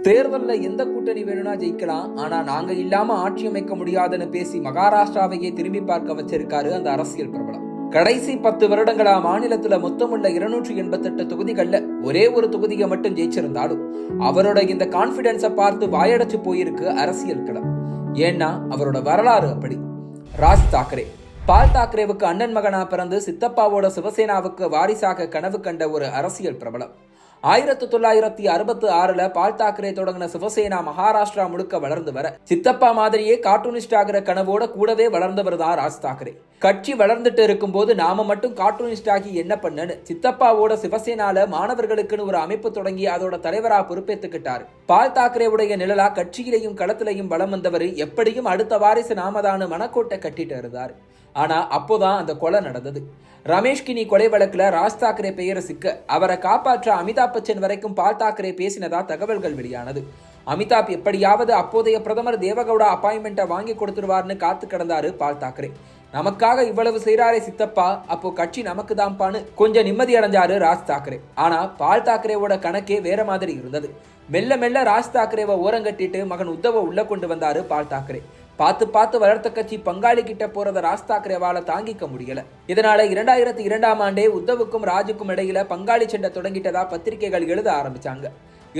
தேர்தலில் எந்த கூட்டணி வேணும்னா ஜெயிக்கலாம், ஆனா நாங்க இல்லாம ஆட்சி அமைக்க முடியாதுன்னு பேசி மகாராஷ்டிராவையே திரும்பி பார்க்க வச்சிருக்காரு அந்த அரசியல் பிரபலம். கடைசி 10 வருடங்களா மாநிலத்துல மொத்தமுள்ள 288 தொகுதிகள்ல ஒரே ஒரு தொகுதியை மட்டும் ஜெயிச்சிருந்தாலும் அவரோட இந்த கான்பிடன்ஸை பார்த்து வாயடைச்சு போயிருக்கு அரசியல் களம். ஏன்னா அவரோட வரலாறு அப்படி. ராஜ் தாக்கரே பால் தாக்கரேவுக்கு அண்ணன் மகனா பிறந்து சித்தப்பாவோட சிவசேனாவுக்கு வாரிசாக கனவு கண்ட ஒரு அரசியல் பிரபலம். 1966 பால் தாக்கரே தொடங்கின சிவசேனா மகாராஷ்டிரா முழுக்க வளர்ந்து வர சித்தப்பா மாதிரியே கார்ட்டூனிஸ்ட் ஆகிற கனவோட கூடவே வளர்ந்தவர் தான் ராஜ் தாக்கரே. கட்சி வளர்ந்துட்டு இருக்கும் போது நாம மட்டும் கார்ட்டூனிஸ்ட் ஆகி என்ன பண்ணு சித்தப்பாவோட சிவசேனால மாணவர்களுக்குன்னு ஒரு அமைப்பு தொடங்கி அதோட தலைவரா பொறுப்பேற்றுக்கிட்டாரு. பால் தாக்கரேவுடைய நிழலா கட்சியிலையும் களத்திலையும் பலம் வந்தவர் எப்படியும் அடுத்த வாரிசு நாமதான மனக்கோட்டை கட்டிட்டு இருந்தாரு. ஆனா அப்போதான் அந்த கொலை நடந்தது. ரமேஷ் கினி கொலை வழக்குல ராஜ் தாக்கரே பெயரை சிக்க அவரை காப்பாற்ற அமிதாப் பச்சன் வரைக்கும் பால் தாக்கரே பேசினதா தகவல்கள் வெளியானது. அமிதாப் எப்படியாவது அப்போதைய பிரதமர் தேவகவுடா அப்பாயின்மெண்ட்டை வாங்கி கொடுத்துருவார்னு காத்து கிடந்தாரு பால் தாக்கரே. நமக்காக இவ்வளவு செய்யறாரே சித்தப்பா, அப்போ கட்சி நமக்கு தான்பான்னு கொஞ்சம் நிம்மதி அடைஞ்சாரு ராஜ் தாக்கரே. ஆனா பால் தாக்கரேவோட கணக்கே வேற மாதிரி இருந்தது. மெல்ல மெல்ல ராஜ் தாக்கரேவை ஓரங்கட்டிட்டு மகன் உத்தவ உள்ள கொண்டு வந்தாரு பால் தாக்கரே. பார்த்து வளர்த்த கட்சி பங்காளி கிட்ட போறத ராஜ் தாக்கரேவால தாங்கிக்க முடியல. இதனால 2002ஆம் ஆண்டே உத்தவுக்கும் ராஜுக்கும் இடையில பங்காளி சண்டை தொடங்கிட்டதா பத்திரிகைகள் எழுத ஆரம்பிச்சாங்க.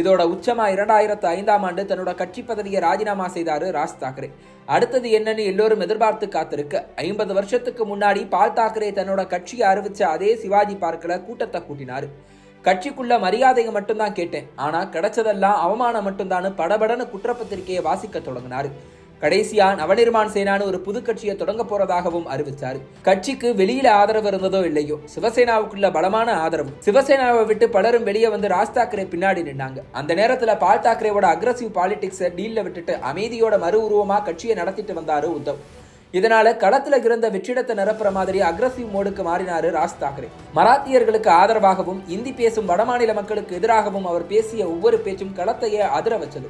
இதோட உச்சமா 2005ஆம் ஆண்டு தன்னோட கட்சி பதவியை ராஜினாமா செய்தாரு ராஜ் தாக்கரே. அடுத்தது என்னன்னு எல்லோரும் எதிர்பார்த்து காத்திருக்க 50 வருஷத்துக்கு முன்னாடி பால் தாக்கரே தன்னோட கட்சியை அறிவிச்ச அதே சிவாஜி பார்க்ல கூட்டத்தை கூட்டினாரு. கட்சிக்குள்ள மரியாதையை மட்டும்தான் கேட்டேன், ஆனா கிடைச்சதெல்லாம் அவமானம் மட்டும்தான் படபடன்னு குற்றப்பத்திரிகையை வாசிக்க தொடங்கினாரு. கடைசியா நவநிர்மாண் சேனான்னு ஒரு புது கட்சியை தொடங்க போறதாகவும் அறிவிச்சாரு. கட்சிக்கு வெளியில ஆதரவு இருந்ததோ இல்லையோ சிவசேனாவுக்குள்ள பலமான ஆதரவு. சிவசேனாவை விட்டு பலரும் வெளியே வந்து ராஜ் தாக்கரே பின்னாடி நின்னாங்க. அந்த நேரத்துல பால் தாக்கரேவோட அக்ரசிவ் பாலிடிக்ஸை டீல்ல விட்டுட்டு அமைதியோட மறு உருவமா கட்சியை நடத்திட்டு வந்தாரு உத்தவ். இதனால களத்துல இருந்த வெற்றிடத்தை நிரப்புற மாதிரி அக்ரசிவ் மோடுக்கு மாறினாரு ராஜ் தாக்கரே. மராத்தியர்களுக்கு ஆதரவாகவும் இந்தி பேசும் வடமாநில மக்களுக்கு எதிராகவும் அவர் பேசிய ஒவ்வொரு பேச்சும் களத்தையே அதிர வச்சது.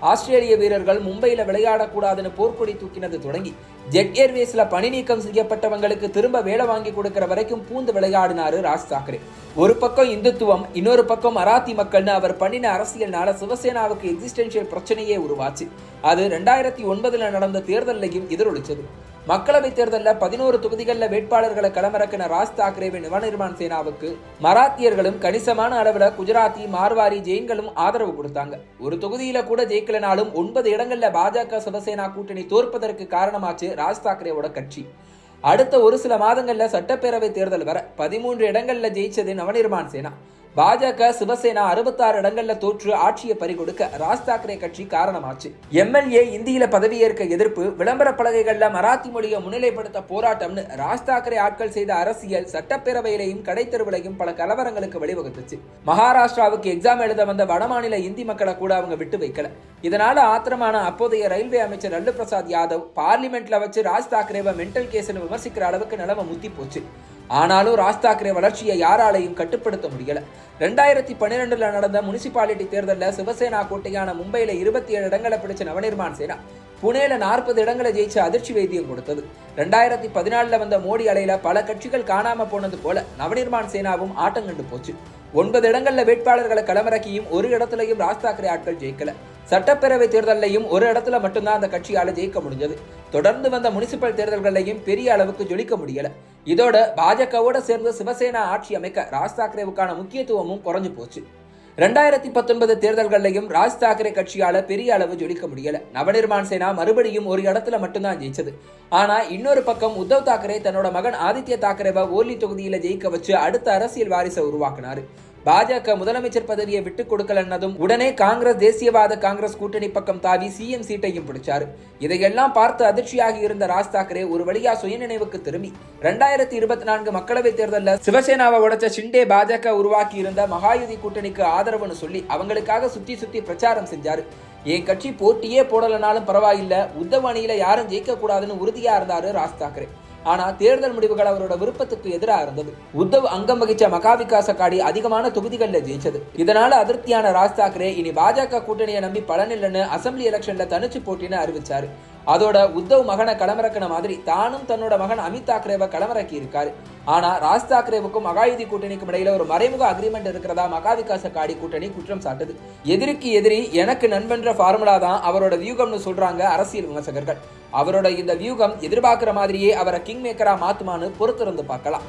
ஆஸ்திரேலிய வீரர்கள் மும்பையில விளையாடக்கூடாதுன்னு போர்க்கொடி தூக்கினது தொடங்கி ஜெட் ஏர்வேஸ்ல பணி நீக்கம் செய்யப்பட்டவங்களுக்கு திரும்ப வேலை வாங்கி கொடுக்கிற வரைக்கும் பூந்து விளையாடினாரு ராஜ் தாக்கரே. ஒரு பக்கம் இந்துத்துவம், இன்னொரு பக்கம் மராத்தி மக்கள்னு அவர் பண்ணின அரசியல்னால சிவசேனாவுக்கு எக்ஸிஸ்டென்ஷியல் பிரச்சனையே உருவாச்சு. அது 2009 நடந்த தேர்தலையும் எதிரொலிச்சது. மக்களவை தேர்தலில் 11 தொகுதிகளில் வேட்பாளர்களை களமிறக்கின ராஜ் தாக்கரேவின் நவநிர்மாண் சேனாவுக்கு மராத்தியர்களும் கணிசமான அளவில் குஜராத்தி, மார்வாரி, ஜெயின்களும் ஆதரவு கொடுத்தாங்க. ஒரு தொகுதியில கூட ஜெயிக்கலனாலும் 9 இடங்கள்ல பாஜக சிவசேனா கூட்டணி தோற்பதற்கு காரணமாச்சு ராஜ் தாக்கரேவோட கட்சி. அடுத்த ஒரு சில மாதங்கள்ல சட்டப்பேரவை தேர்தல் வர 13 இடங்கள்ல ஜெயிச்சது நவநிர்மாண் சேனா. பாஜக சிவசேனா 66 இடங்கள்ல தோற்று ஆட்சியை பறிகொடுக்க ராஜ் தாக்கரே கட்சி காரணமாச்சு. எம்எல்ஏ இந்தியில பதவியேற்க எதிர்ப்பு, விளம்பர பலகைகள்ல மராத்தி மொழியை முன்னிலைப்படுத்த போராட்டம்னு ராஜ் தாக்கரே ஆட்கள் செய்த அரசியல் சட்டப்பேரவையிலையும் கடைத்தெருவிலையும் பல கலவரங்களுக்கு வழிவகுத்துச்சு. மகாராஷ்டிராவுக்கு எக்ஸாம் எழுத வந்த வடமாநில இந்தி மக்களை கூட அவங்க விட்டு வைக்கல. இதனால ஆத்திரமான அப்போதைய ரயில்வே அமைச்சர் லல்லு பிரசாத் யாதவ் பார்லிமெண்ட்ல வச்சு ராஜ் தாக்கரேவை மென்டல் கேஸ்னு விமர்சிக்கிற அளவுக்கு நிலைமை முத்தி போச்சு. ஆனாலும் ராஜ் தாக்கரே வளர்ச்சியை யாராலையும் கட்டுப்படுத்த முடியல. 2012 நடந்த முனிசிபாலிட்டி தேர்தலில் சிவசேனா கோட்டையான மும்பையில 27 இடங்களை பிடிச்ச நவநிர்மாண் சேனா புனேல 40 இடங்களை ஜெயிச்சு அதிர்ச்சி வைத்தியம் கொடுத்தது. 2014 வந்த மோடி அலையில பல கட்சிகள் காணாம போனது போல நவநிர்மாண் சேனாவும் ஆட்டங்கண்டு போச்சு. 9 இடங்கள்ல வேட்பாளர்களை களமிறக்கியும் ஒரு இடத்துலையும் ராஜ் தாக்கரே ஆட்கள் ஜெயிக்கல. சட்டப்பேரவை தேர்தலையும் ஒரு இடத்துல மட்டும்தான் அந்த கட்சியால ஜெயிக்க முடிஞ்சது. தொடர்ந்து வந்த முனிசிபல் தேர்தல்களையும் பெரிய அளவுக்கு ஜொலிக்க முடியல. இதோட பாஜகவோட சேர்ந்து சிவசேனா ஆட்சி அமைக்க ராஜ் தாக்கரேவுக்கான முக்கியத்துவமும் குறைஞ்சு போச்சு. 2019 தேர்தல்களையும் ராஜ் தாக்கரே கட்சியால பெரிய அளவு ஜொலிக்க முடியல. நவநிர்மாண் சேனா மறுபடியும் ஒரு இடத்துல மட்டும்தான் ஜெயிச்சது. ஆனா இன்னொரு பக்கம் உத்தவ் தாக்கரே தன்னோட மகன் ஆதித்ய தாக்கரேவை ஓர்லி தொகுதியில ஜெயிக்க வச்சு அடுத்த அரசியல் வாரிசை உருவாக்கினாரு. பாஜக முதலமைச்சர் பதவியை விட்டுக் கொடுக்கலன்னதும் உடனே காங்கிரஸ், தேசியவாத காங்கிரஸ் கூட்டணி பக்கம் தாவி சிஎம் சீட்டையும் பிடிச்சாரு. இதையெல்லாம் பார்த்து அதிர்ச்சியாகி இருந்த ராஜ் தாக்கரே ஒரு வழியா சுயநினைவுக்கு திரும்பி 2024 மக்களவை தேர்தலில் சிவசேனாவை உடைச்ச ஷிண்டே பாஜக உருவாக்கி இருந்த மகாயுதி கூட்டணிக்கு ஆதரவுன்னு சொல்லி அவங்களுக்காக சுத்தி பிரச்சாரம் செஞ்சாரு. என் கட்சி போட்டியே போடலனாலும் பரவாயில்ல, உத்தவ் அணியில யாரும் ஜெயிக்க கூடாதுன்னு உறுதியா இருந்தாரு ராஜ் தாக்கரே. ஆனா தேர்தல் முடிவுகள் அவரோட விருப்பத்துக்கு எதிராக இருந்தது. உத்தவ் அங்கம் வகிச்ச மகாவிகாஸ் அகாடி அதிகமான தொகுதிகளில் ஜெயிச்சது. இதனால அதிருப்தியான ராஜ் தாக்கரே இனி பாஜக கூட்டணியை நம்பி பலனில்லைன்னு அசம்பிளி எலெக்ஷன்ல தனிச்சு போட்டின்னு அறிவிச்சாரு. அதோட உத்தவ் மகனை களமிறக்கின மாதிரி தானும் தன்னோட மகன் அமித் தாக்கரேவை களமிறக்கி இருக்காரு. ஆனா ராஜ் தாக்கரேவுக்கும் மகாயுதி கூட்டணிக்கும் இடையில ஒரு மறைமுக அக்ரிமெண்ட் இருக்கிறதா மகாவிகாஸ் அகாடி கூட்டணி குற்றம் சாட்டுது. எதிரிக்கு எதிரி எனக்கு நண்பன்ற ஃபார்முலா தான் அவரோட வியூகம்னு சொல்றாங்க அரசியல் விமர்சகர்கள். அவரோட இந்த வியூகம் எதிர்பார்க்கிற மாதிரியே அவரை கிங் மேக்கரா மாத்துமான்னு பொறுத்திருந்து பார்க்கலாம்.